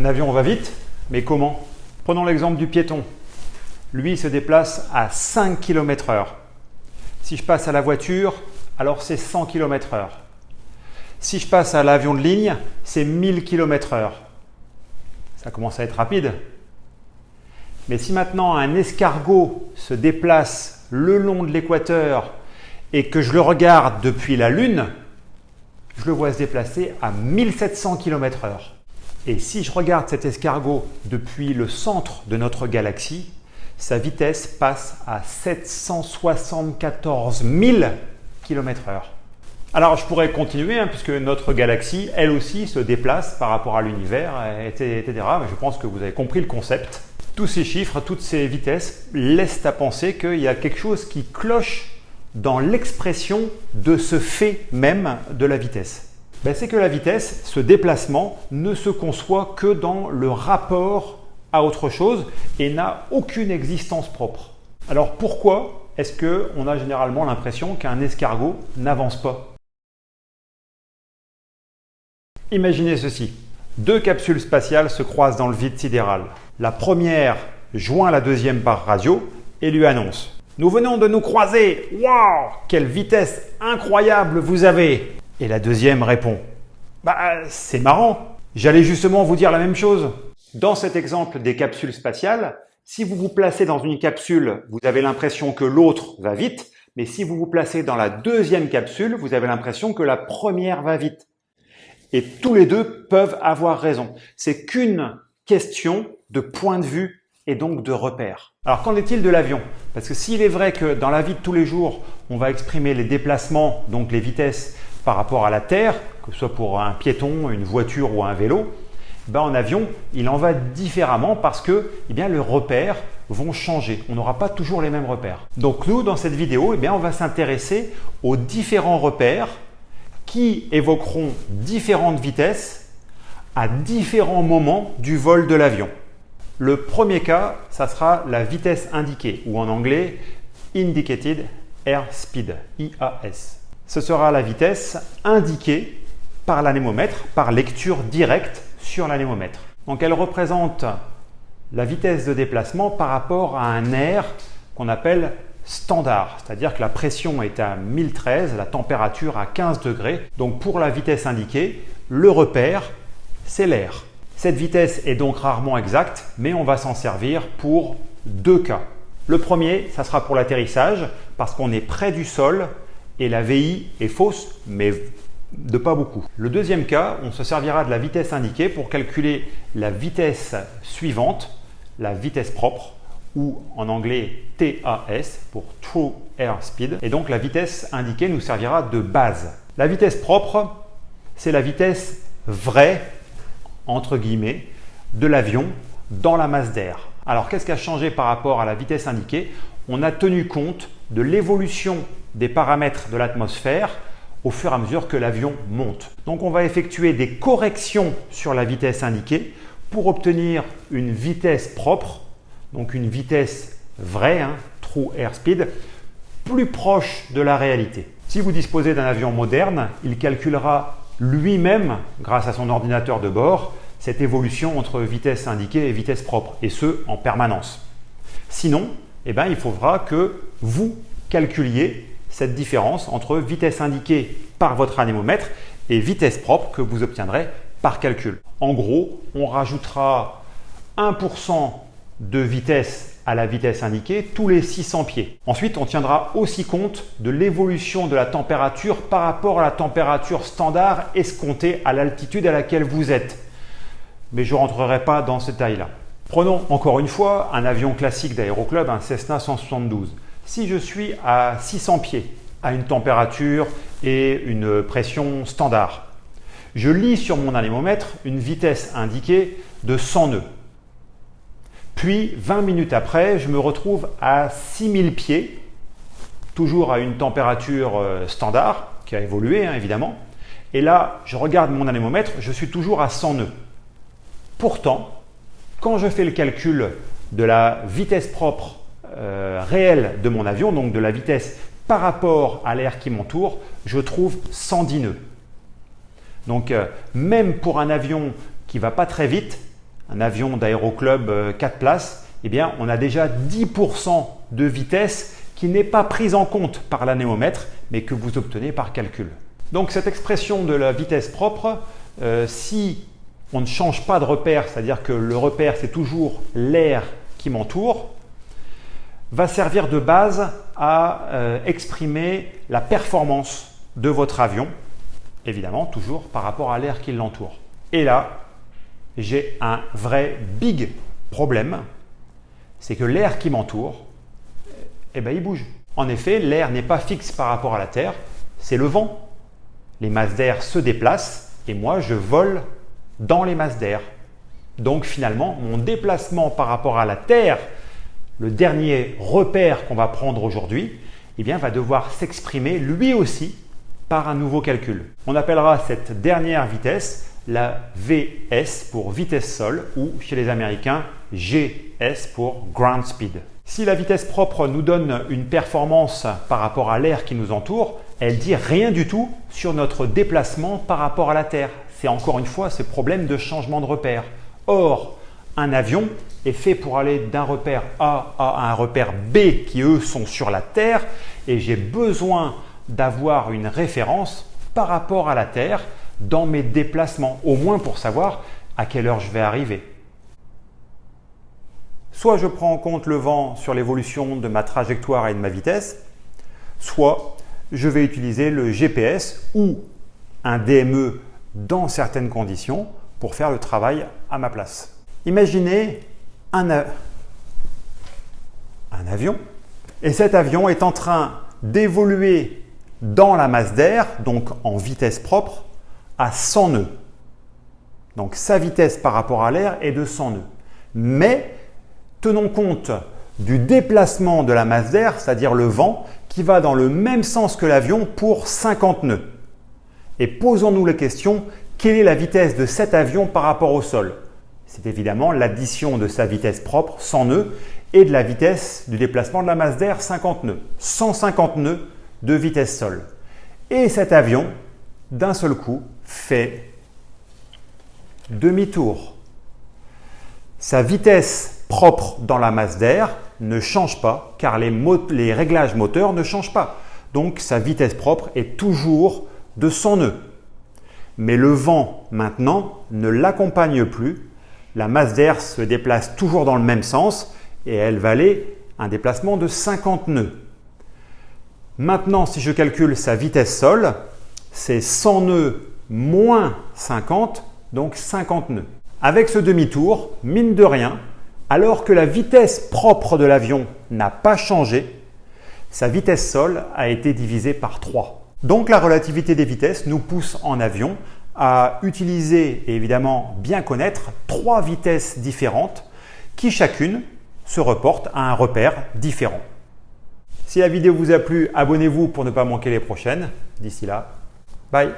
Un avion va vite, mais comment? Prenons l'exemple du piéton. Lui, il se déplace à 5 km/h. Si je passe à la voiture, alors c'est 100 km/h. Si je passe à l'avion de ligne, c'est 1000 km/h. Ça commence à être rapide. Mais si maintenant un escargot se déplace le long de l'équateur et que je le regarde depuis la Lune, je le vois se déplacer à 1700 km/h. Et si je regarde cet escargot depuis le centre de notre galaxie, sa vitesse passe à 774 000 km/h. Alors je pourrais continuer, puisque notre galaxie, elle aussi, se déplace par rapport à l'univers, etc. Mais je pense que vous avez compris le concept. Tous ces chiffres, toutes ces vitesses laissent à penser qu'il y a quelque chose qui cloche dans l'expression de ce fait même de la vitesse. C'est que la vitesse, ce déplacement, ne se conçoit que dans le rapport à autre chose et n'a aucune existence propre. Alors pourquoi est-ce qu'on a généralement l'impression qu'un escargot n'avance pas? Imaginez ceci. Deux capsules spatiales se croisent dans le vide sidéral. La première joint la deuxième par radio et lui annonce « Nous venons de nous croiser. Waouh, quelle vitesse incroyable vous avez !» Et la deuxième répond « C'est marrant, j'allais justement vous dire la même chose. » Dans cet exemple des capsules spatiales, si vous vous placez dans une capsule, vous avez l'impression que l'autre va vite, mais si vous vous placez dans la deuxième capsule, vous avez l'impression que la première va vite. Et tous les deux peuvent avoir raison. C'est qu'une question de point de vue et donc de repère. Alors qu'en est-il de l'avion? Parce que s'il est vrai que dans la vie de tous les jours, on va exprimer les déplacements, donc les vitesses par rapport à la Terre, que ce soit pour un piéton, une voiture ou un vélo, en avion, il en va différemment parce que les repères vont changer. On n'aura pas toujours les mêmes repères. Donc nous, dans cette vidéo, on va s'intéresser aux différents repères qui évoqueront différentes vitesses à différents moments du vol de l'avion. Le premier cas, ça sera la vitesse indiquée, ou en anglais Indicated Airspeed, IAS. Ce sera la vitesse indiquée par l'anémomètre, par lecture directe sur l'anémomètre. Donc elle représente la vitesse de déplacement par rapport à un air qu'on appelle standard, c'est-à-dire que la pression est à 1013, la température à 15 degrés. Donc pour la vitesse indiquée, le repère, c'est l'air. Cette vitesse est donc rarement exacte, mais on va s'en servir pour deux cas. Le premier, ça sera pour l'atterrissage, parce qu'on est près du sol et la VI est fausse, mais de pas beaucoup. Le deuxième cas, on se servira de la vitesse indiquée pour calculer la vitesse suivante, la vitesse propre, ou en anglais TAS pour True Airspeed. Et donc la vitesse indiquée nous servira de base. La vitesse propre, c'est la vitesse vraie, entre guillemets, de l'avion dans la masse d'air. Alors qu'est-ce qui a changé par rapport à la vitesse indiquée? On a tenu compte de l'évolution des paramètres de l'atmosphère au fur et à mesure que l'avion monte. Donc on va effectuer des corrections sur la vitesse indiquée pour obtenir une vitesse propre, donc une vitesse vraie, True Airspeed, plus proche de la réalité. Si vous disposez d'un avion moderne, il calculera lui-même, grâce à son ordinateur de bord, cette évolution entre vitesse indiquée et vitesse propre, et ce, en permanence. Sinon, il faudra que vous calculiez cette différence entre vitesse indiquée par votre anémomètre et vitesse propre que vous obtiendrez par calcul. En gros, on rajoutera 1% de vitesse à la vitesse indiquée tous les 600 pieds. Ensuite, on tiendra aussi compte de l'évolution de la température par rapport à la température standard escomptée à l'altitude à laquelle vous êtes. Mais je ne rentrerai pas dans ce détail-là. Prenons encore une fois un avion classique d'aéroclub, un Cessna 172. Si je suis à 600 pieds, à une température et une pression standard, je lis sur mon anémomètre une vitesse indiquée de 100 nœuds. Puis, 20 minutes après, je me retrouve à 6000 pieds, toujours à une température standard, qui a évolué évidemment. Et là, je regarde mon anémomètre, je suis toujours à 100 nœuds. Pourtant, quand je fais le calcul de la vitesse propre réelle de mon avion, donc de la vitesse par rapport à l'air qui m'entoure, je trouve 110 nœuds. Donc, même pour un avion qui ne va pas très vite, un avion d'aéroclub 4 places, eh bien, on a déjà 10% de vitesse qui n'est pas prise en compte par l'anémomètre, mais que vous obtenez par calcul. Donc cette expression de la vitesse propre, si on ne change pas de repère, c'est-à-dire que le repère c'est toujours l'air qui m'entoure, va servir de base à exprimer la performance de votre avion, évidemment toujours par rapport à l'air qui l'entoure. Et là, j'ai un vrai big problème, c'est que l'air qui m'entoure, eh ben, il bouge. En effet, l'air n'est pas fixe par rapport à la Terre, c'est le vent. Les masses d'air se déplacent et moi je vole dans les masses d'air. Donc finalement, mon déplacement par rapport à la Terre, le dernier repère qu'on va prendre aujourd'hui, eh bien, va devoir s'exprimer lui aussi par un nouveau calcul. On appellera cette dernière vitesse la VS pour vitesse sol ou chez les Américains GS pour ground speed. Si la vitesse propre nous donne une performance par rapport à l'air qui nous entoure, elle dit rien du tout sur notre déplacement par rapport à la Terre. C'est encore une fois ce problème de changement de repère. Or, un avion est fait pour aller d'un repère A à un repère B qui eux sont sur la Terre et j'ai besoin d'avoir une référence par rapport à la Terre dans mes déplacements, au moins pour savoir à quelle heure je vais arriver. Soit je prends en compte le vent sur l'évolution de ma trajectoire et de ma vitesse, soit je vais utiliser le GPS ou un DME dans certaines conditions pour faire le travail à ma place. Imaginez un avion et cet avion est en train d'évoluer dans la masse d'air, donc en vitesse propre, à 100 nœuds. Donc sa vitesse par rapport à l'air est de 100 nœuds. Mais tenons compte du déplacement de la masse d'air, c'est-à-dire le vent, qui va dans le même sens que l'avion pour 50 nœuds. Et posons-nous la question, quelle est la vitesse de cet avion par rapport au sol? C'est évidemment l'addition de sa vitesse propre, 100 nœuds, et de la vitesse du déplacement de la masse d'air, 50 nœuds. 150 nœuds de vitesse sol. Et cet avion, d'un seul coup, fait demi-tour. Sa vitesse propre dans la masse d'air ne change pas car les réglages moteurs ne changent pas. Donc sa vitesse propre est toujours de 100 nœuds. Mais le vent maintenant ne l'accompagne plus. La masse d'air se déplace toujours dans le même sens et elle va aller un déplacement de 50 nœuds. Maintenant, si je calcule sa vitesse sol, c'est 100 nœuds moins 50, donc 50 nœuds. Avec ce demi-tour, mine de rien, alors que la vitesse propre de l'avion n'a pas changé, sa vitesse sol a été divisée par 3. Donc la relativité des vitesses nous pousse en avion à utiliser et évidemment bien connaître 3 vitesses différentes qui chacune se reportent à un repère différent. Si la vidéo vous a plu, abonnez-vous pour ne pas manquer les prochaines. D'ici là, bye!